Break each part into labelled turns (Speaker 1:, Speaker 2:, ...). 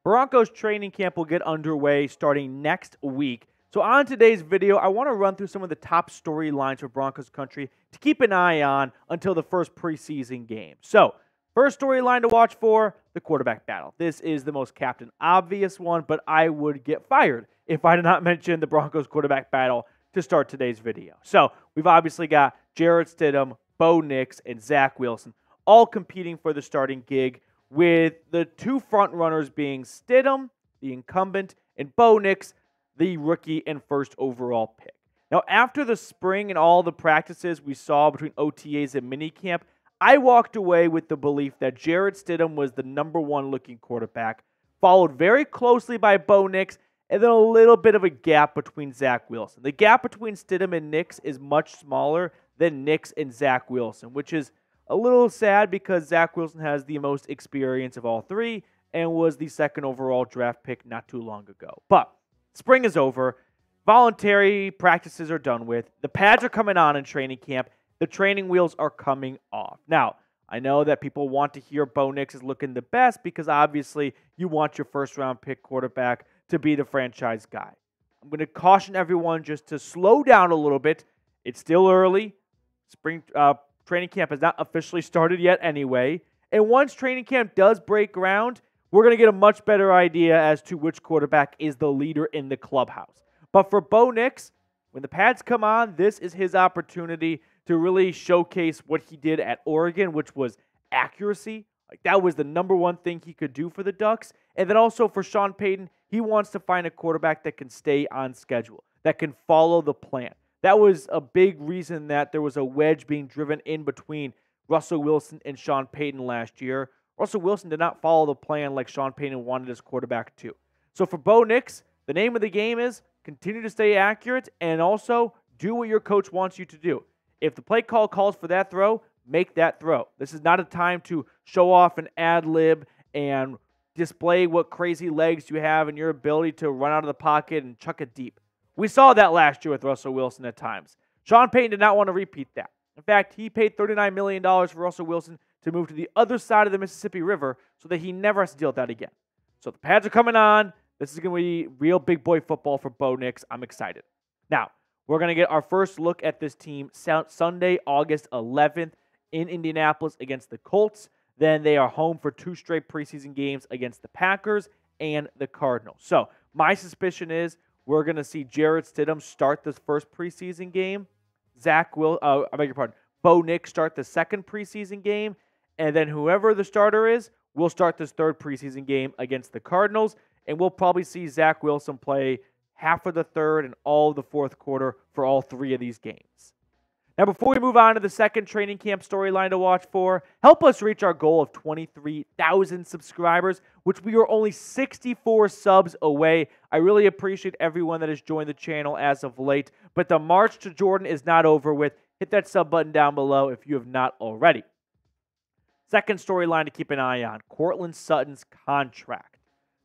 Speaker 1: Broncos training camp will get underway starting next week. So on today's video, I want to run through some of the top storylines for Broncos country to keep an eye on until the first preseason game. So, first storyline to watch for, the quarterback battle. This is the most captain obvious one, but I would get fired if I did not mention the Broncos quarterback battle to start today's video. So, we've obviously got Jarrett Stidham, Bo Nix, and Zach Wilson all competing for the starting gig, with the two front runners being Stidham, the incumbent, and Bo Nix, the rookie and first overall pick. Now, after the spring and all the practices we saw between OTAs and minicamp, I walked away with the belief that Jarrett Stidham was the number one looking quarterback, followed very closely by Bo Nix, and then a little bit of a gap between Zach Wilson. The gap between Stidham and Nix is much smaller than Nix and Zach Wilson, which is a little sad because Zach Wilson has the most experience of all three and was the second overall draft pick not too long ago. But spring is over. Voluntary practices are done with. The pads are coming on in training camp. The training wheels are coming off. Now, I know that people want to hear Bo Nix is looking the best because obviously you want your first-round pick quarterback to be the franchise guy. I'm going to caution everyone just to slow down a little bit. It's still early. Spring training camp has not officially started yet anyway. And once training camp does break ground, we're going to get a much better idea as to which quarterback is the leader in the clubhouse. But for Bo Nix, when the pads come on, this is his opportunity to really showcase what he did at Oregon, which was accuracy. Like, that was the number one thing he could do for the Ducks. And then also for Sean Payton, he wants to find a quarterback that can stay on schedule, that can follow the plan. That was a big reason that there was a wedge being driven in between Russell Wilson and Sean Payton last year. Russell Wilson did not follow the plan like Sean Payton wanted his quarterback to. So for Bo Nix, the name of the game is continue to stay accurate and also do what your coach wants you to do. If the play call calls for that throw, make that throw. This is not a time to show off an ad lib and display what crazy legs you have and your ability to run out of the pocket and chuck it deep. We saw that last year with Russell Wilson at times. Sean Payton did not want to repeat that. In fact, he paid $39 million for Russell Wilson to move to the other side of the Mississippi River so that he never has to deal with that again. So the pads are coming on. This is going to be real big boy football for Bo Nix. I'm excited. Now, we're going to get our first look at this team Sunday, August 11th in Indianapolis against the Colts. Then they are home for two straight preseason games against the Packers and the Cardinals. So my suspicion is we're going to see Jarrett Stidham start this first preseason game. Bo Nix start the second preseason game. And then whoever the starter is, will start this third preseason game against the Cardinals. And we'll probably see Zach Wilson play half of the third and all of the fourth quarter for all three of these games. Now, before we move on to the second training camp storyline to watch for, help us reach our goal of 23,000 subscribers, which we are only 64 subs away. I really appreciate everyone that has joined the channel as of late, but the march to Jordan is not over with. Hit that sub button down below if you have not already. Second storyline to keep an eye on, Courtland Sutton's contract.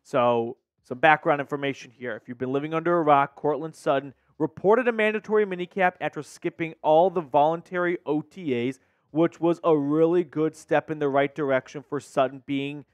Speaker 1: So, some background information here. If you've been living under a rock, Courtland Sutton reported a mandatory minicamp after skipping all the voluntary OTAs, which was a really good step in the right direction for Sutton being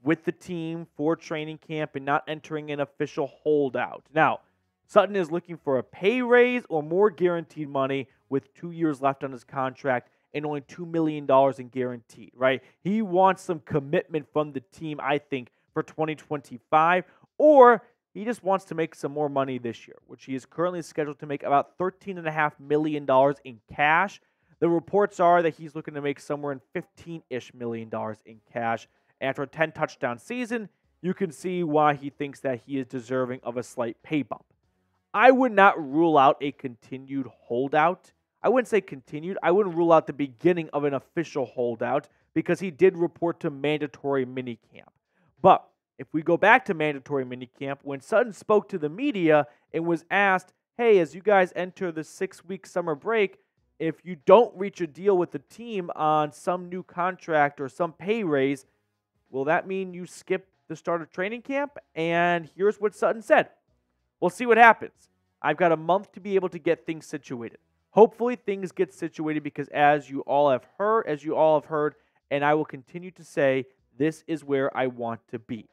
Speaker 1: with the team for training camp and not entering an official holdout. Now, Sutton is looking for a pay raise or more guaranteed money with 2 years left on his contract and only $2 million in guaranteed, right? He wants some commitment from the team, I think, for 2025, or he just wants to make some more money this year, which he is currently scheduled to make about $13.5 million in cash. The reports are that he's looking to make somewhere in $15-ish million in cash. After a 10-touchdown season, you can see why he thinks that he is deserving of a slight pay bump. I would not rule out a continued holdout. I wouldn't say continued. I wouldn't rule out the beginning of an official holdout because he did report to mandatory minicamp. But if we go back to mandatory minicamp, when Sutton spoke to the media and was asked, hey, as you guys enter the 6-week summer break, if you don't reach a deal with the team on some new contract or some pay raise, will that mean you skip the start of training camp? And here's what Sutton said. We'll see what happens. I've got a month to be able to get things situated. Hopefully things get situated because as you all have heard, and I will continue to say, this is where I want to be.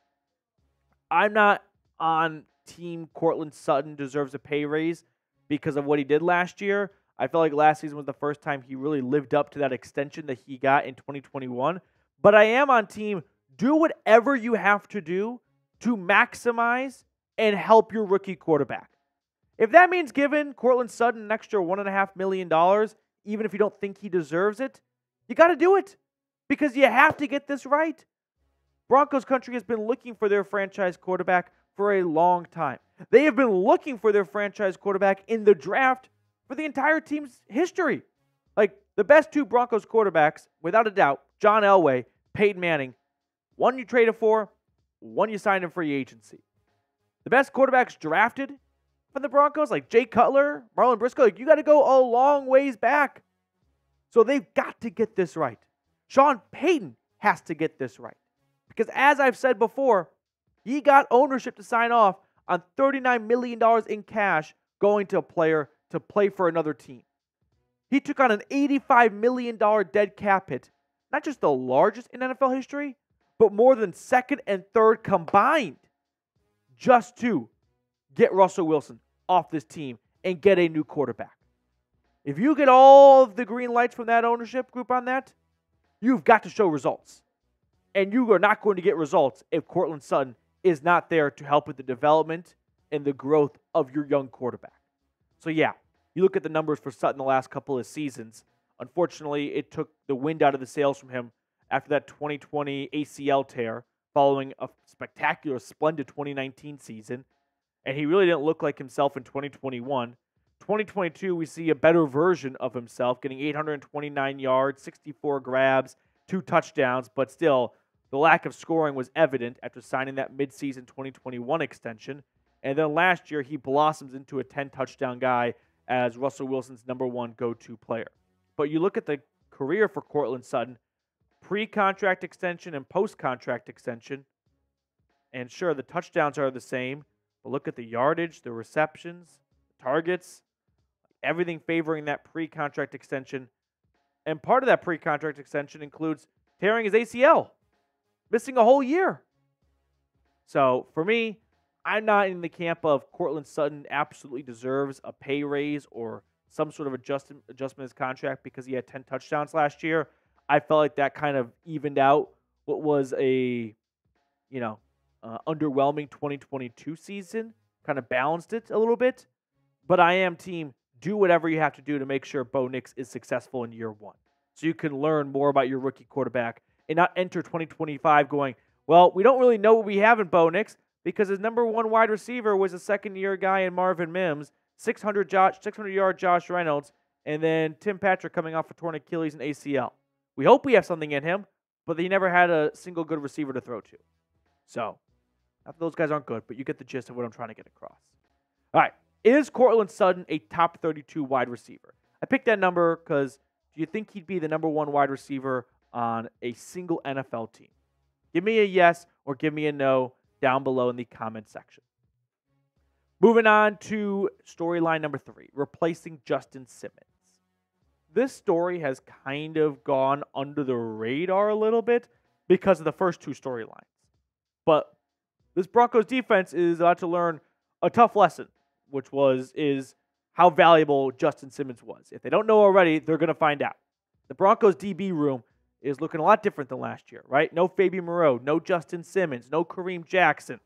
Speaker 1: I'm not on team Courtland Sutton deserves a pay raise because of what he did last year. I felt like last season was the first time he really lived up to that extension that he got in 2021. But I am on team do whatever you have to do to maximize and help your rookie quarterback. If that means giving Courtland Sutton an extra $1.5 million, even if you don't think he deserves it, you got to do it because you have to get this right. Broncos country has been looking for their franchise quarterback for a long time. They have been looking for their franchise quarterback in the draft for the entire team's history. Like the best two Broncos quarterbacks, without a doubt, John Elway, Peyton Manning. One you traded for, one you signed in free agency. The best quarterbacks drafted from the Broncos, like Jay Cutler, Marlon Briscoe, like you got to go a long ways back. So they've got to get this right. Sean Payton has to get this right. Because as I've said before, he got ownership to sign off on $39 million in cash going to a player to play for another team. He took on an $85 million dead cap hit, not just the largest in NFL history, but more than second and third combined, just to get Russell Wilson off this team and get a new quarterback. If you get all of the green lights from that ownership group on that, you've got to show results. And you are not going to get results if Courtland Sutton is not there to help with the development and the growth of your young quarterback. So yeah, you look at the numbers for Sutton the last couple of seasons. Unfortunately, it took the wind out of the sails from him after that 2020 ACL tear following a spectacular, splendid 2019 season. And he really didn't look like himself in 2021. 2022, we see a better version of himself, getting 829 yards, 64 grabs, 2 touchdowns, but still, the lack of scoring was evident after signing that midseason 2021 extension. And then last year, he blossoms into a 10-touchdown guy as Russell Wilson's #1 go-to player. But you look at the career for Courtland Sutton, pre-contract extension and post-contract extension, and sure, the touchdowns are the same, but look at the yardage, the receptions, the targets, everything favoring that pre-contract extension. And part of that pre-contract extension includes tearing his ACL, missing a whole year. So for me, I'm not in the camp of Courtland Sutton absolutely deserves a pay raise or some sort of adjustment in his contract because he had 10 touchdowns last year. I felt like that kind of evened out what was a, underwhelming 2022 season, kind of balanced it a little bit. But I am team, do whatever you have to do to make sure Bo Nix is successful in year one. So you can learn more about your rookie quarterback and not enter 2025 going, well, we don't really know what we have in Bo Nix because his #1 wide receiver was a second-year guy in Marvin Mims, 600-yard Josh Reynolds, and then Tim Patrick coming off a torn Achilles and ACL. We hope we have something in him, but he never had a single good receiver to throw to. So, those guys aren't good, but you get the gist of what I'm trying to get across. All right, is Courtland Sutton a top 32 wide receiver? I picked that number because do you think he'd be the #1 wide receiver on a single NFL team? Give me a yes or give me a no down below in the comment section. Moving on to storyline number 3, replacing Justin Simmons. This story has kind of gone under the radar a little bit because of the first 2 storylines. But this Broncos defense is about to learn a tough lesson, which is how valuable Justin Simmons was. If they don't know already, they're going to find out. The Broncos DB room is looking a lot different than last year, right? No Fabian Moreau, no Justin Simmons, no Kareem Jackson.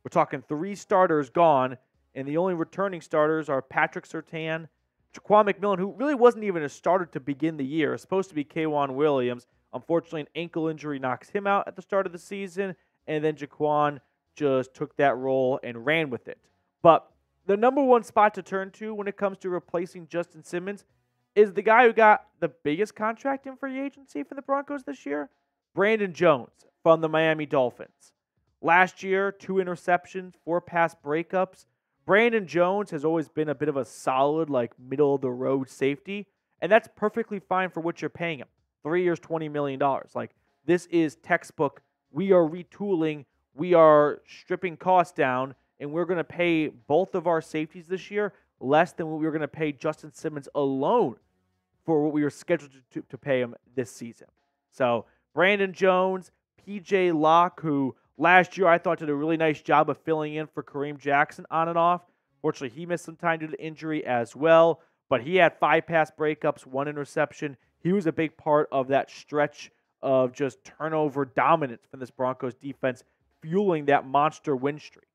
Speaker 1: We're talking 3 starters gone, and the only returning starters are Patrick Surtain, Jaquan McMillan, who really wasn't even a starter to begin the year. It's supposed to be K'Wan Williams. Unfortunately, an ankle injury knocks him out at the start of the season, and then Jaquan just took that role and ran with it. But the #1 spot to turn to when it comes to replacing Justin Simmons is the guy who got the biggest contract in free agency for the Broncos this year, Brandon Jones from the Miami Dolphins. Last year, 2 interceptions, 4 pass breakups. Brandon Jones has always been a bit of a solid, middle-of-the-road safety, and that's perfectly fine for what you're paying him. 3 years, $20 million. This is textbook. We are retooling. We are stripping costs down, and we're going to pay both of our safeties this year less than what we were going to pay Justin Simmons alone for what we were scheduled to pay him this season. So Brandon Jones, P.J. Locke, who last year I thought did a really nice job of filling in for Kareem Jackson on and off. Fortunately, he missed some time due to injury as well, but he had 5 pass breakups, 1 interception. He was a big part of that stretch of just turnover dominance from this Broncos defense, fueling that monster win streak.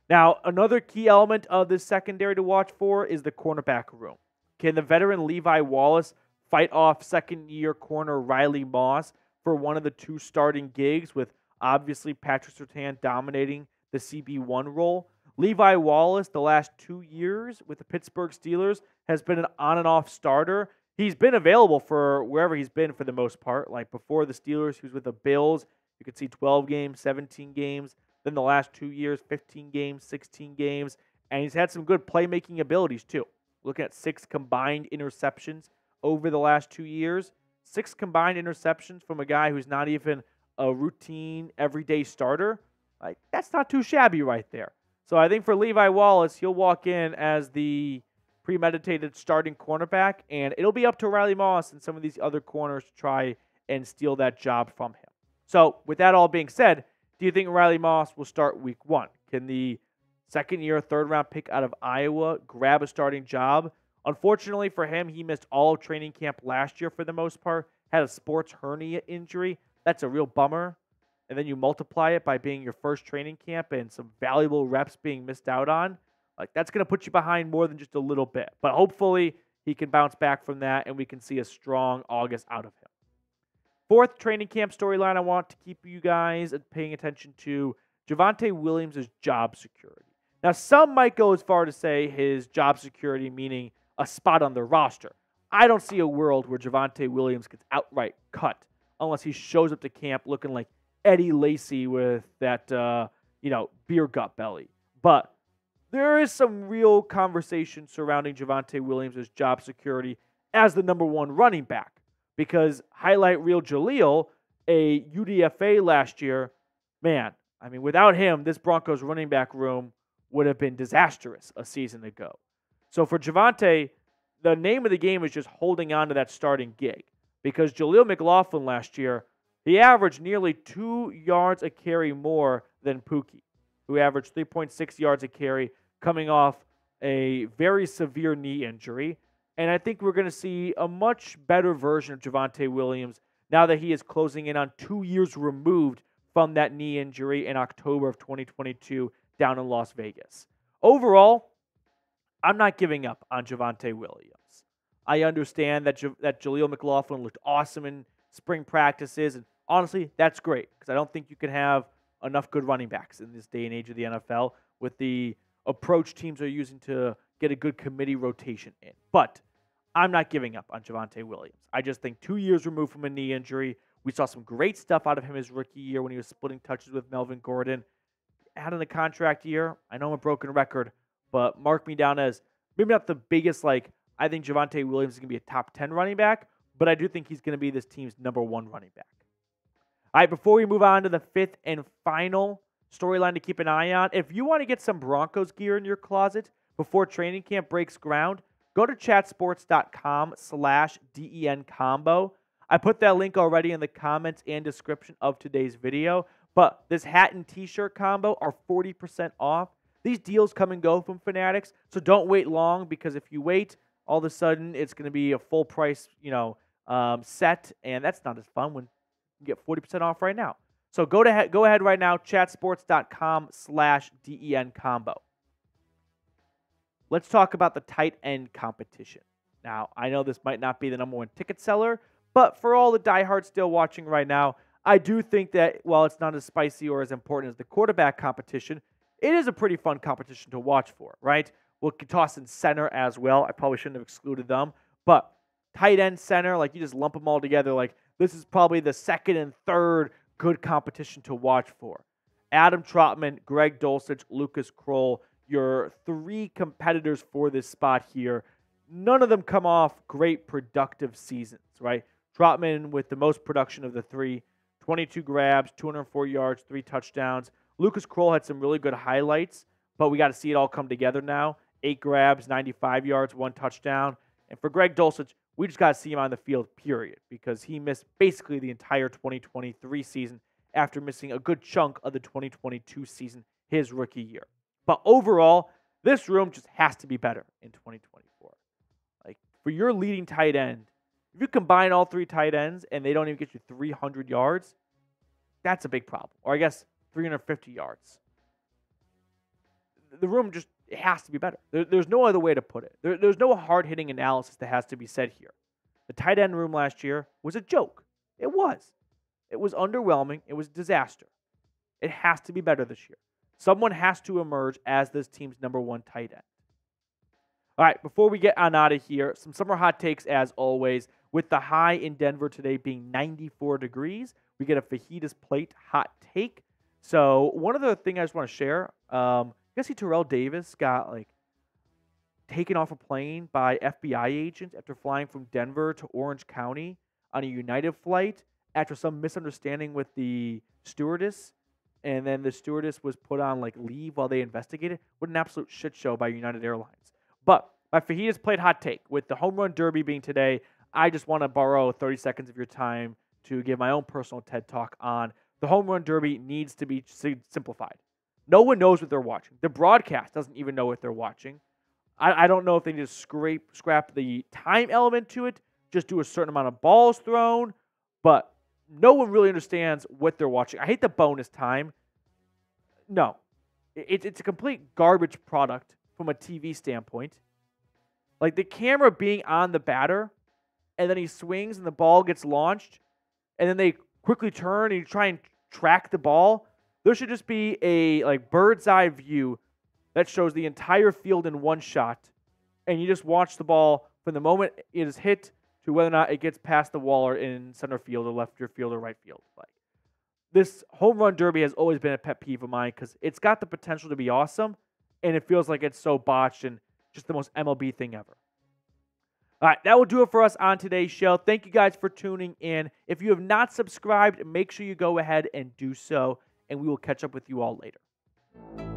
Speaker 1: Now, another key element of this secondary to watch for is the cornerback room. Can the veteran Levi Wallace fight off second-year corner Riley Moss for one of the 2 starting gigs, with obviously Patrick Surtain dominating the CB1 role? Levi Wallace, the last 2 years with the Pittsburgh Steelers, has been an on and off starter. He's been available for wherever he's been for the most part. Like before the Steelers, he was with the Bills. You could see 12 games, 17 games. Then the last 2 years, 15 games, 16 games. And he's had some good playmaking abilities too. Looking at 6 combined interceptions over the last 2 years. 6 combined interceptions from a guy who's not even a routine, everyday starter. Like, that's not too shabby right there. So I think for Levi Wallace, he'll walk in as the premeditated starting cornerback, and it'll be up to Riley Moss and some of these other corners to try and steal that job from him. So with that all being said, do you think Riley Moss will start week 1? Can the second-year, third-round pick out of Iowa grab a starting job? Unfortunately for him, he missed all of training camp last year for the most part, had a sports hernia injury. That's a real bummer. And then you multiply it by being your first training camp and some valuable reps being missed out on. Like, that's going to put you behind more than just a little bit. But hopefully he can bounce back from that and we can see a strong August out of him. 4th training camp storyline I want to keep you guys paying attention to, Javonte Williams' job security. Now, some might go as far to say his job security meaning a spot on the roster. I don't see a world where Javonte Williams gets outright cut unless he shows up to camp looking like Eddie Lacy with that, beer gut belly. But there is some real conversation surrounding Javonte Williams' job security as the number 1 running back. Because highlight reel Jaleel, a UDFA last year, man, I mean, without him, this Broncos running back room would have been disastrous a season ago. So for Javonte, the name of the game is just holding on to that starting gig. Because Jaleel McLaughlin last year, he averaged nearly 2 yards a carry more than Pookie, who averaged 3.6 yards a carry coming off a very severe knee injury. And I think we're going to see a much better version of Javonte Williams now that he is closing in on 2 years removed from that knee injury in October of 2022 down in Las Vegas. Overall, I'm not giving up on Javonte Williams. I understand that Jaleel McLaughlin looked awesome in spring practices, and honestly, that's great because I don't think you can have enough good running backs in this day and age of the NFL with the approach teams are using to get a good committee rotation in. But I'm not giving up on Javonte Williams. I just think 2 years removed from a knee injury, we saw some great stuff out of him his rookie year when he was splitting touches with Melvin Gordon. Adding a contract year, I know I'm a broken record, but mark me down as maybe not the biggest, I think Javonte Williams is going to be a top 10 running back, but I do think he's going to be this team's number 1 running back. All right, before we move on to the 5th and final storyline to keep an eye on, if you want to get some Broncos gear in your closet before training camp breaks ground, go to chatsports.com/DEN combo. I put that link already in the comments and description of today's video, but this hat and t-shirt combo are 40% off. These deals come and go from Fanatics, so don't wait long because if you wait, all of a sudden it's going to be a full price, set, and that's not as fun when you get 40% off right now. So go ahead right now, chatsports.com/DEN combo. Let's talk about the tight end competition. Now, I know this might not be the number 1 ticket seller, but for all the diehards still watching right now, I do think that while it's not as spicy or as important as the quarterback competition, it is a pretty fun competition to watch for, right? We'll toss in center as well. I probably shouldn't have excluded them, but tight end, center, you just lump them all together. This is probably the 2nd and 3rd good competition to watch for. Adam Trautman, Greg Dulcich, Lucas Kroll, your 3 competitors for this spot here. None of them come off great productive seasons, right? Trautman with the most production of the 3, 22 grabs, 204 yards, 3 touchdowns. Lucas Kroll had some really good highlights, but we got to see it all come together now. 8 grabs, 95 yards, 1 touchdown. And for Greg Dulcich, we just got to see him on the field, period, because he missed basically the entire 2023 season after missing a good chunk of the 2022 season, his rookie year. But overall, this room just has to be better in 2024. Like, for your leading tight end, if you combine all 3 tight ends and they don't even get you 300 yards, that's a big problem. Or I guess 350 yards. The room just, it has to be better. There's no other way to put it. There's no hard-hitting analysis that has to be said here. The tight end room last year was a joke. It was. It was underwhelming. It was a disaster. It has to be better this year. Someone has to emerge as this team's #1 tight end. All right, before we get on out of here, some summer hot takes as always. With the high in Denver today being 94 degrees, we get a fajitas plate hot take. So one other thing I just want to share, you guys see Terrell Davis got taken off a plane by FBI agents after flying from Denver to Orange County on a United flight after some misunderstanding with the stewardess. And then the stewardess was put on leave while they investigated. What an absolute shit show by United Airlines. But my fajitas plate hot take, with the home run derby being today, I just want to borrow 30 seconds of your time to give my own personal TED Talk on the home run derby needs to be simplified. No one knows what they're watching. The broadcast doesn't even know what they're watching. I don't know if they need to scrap the time element to it, just do a certain amount of balls thrown, but no one really understands what they're watching. I hate the bonus time. No. It's a complete garbage product from a TV standpoint. Like the camera being on the batter, and then he swings and the ball gets launched, and then they quickly turn and you try and track the ball. There should just be a bird's eye view that shows the entire field in one shot, and you just watch the ball from the moment it is hit to whether or not it gets past the wall or in center field or left field or right field. This home run derby has always been a pet peeve of mine because it's got the potential to be awesome, and it feels like it's so botched and just the most MLB thing ever. All right, that will do it for us on today's show. Thank you guys for tuning in. If you have not subscribed, make sure you go ahead and do so, and we will catch up with you all later.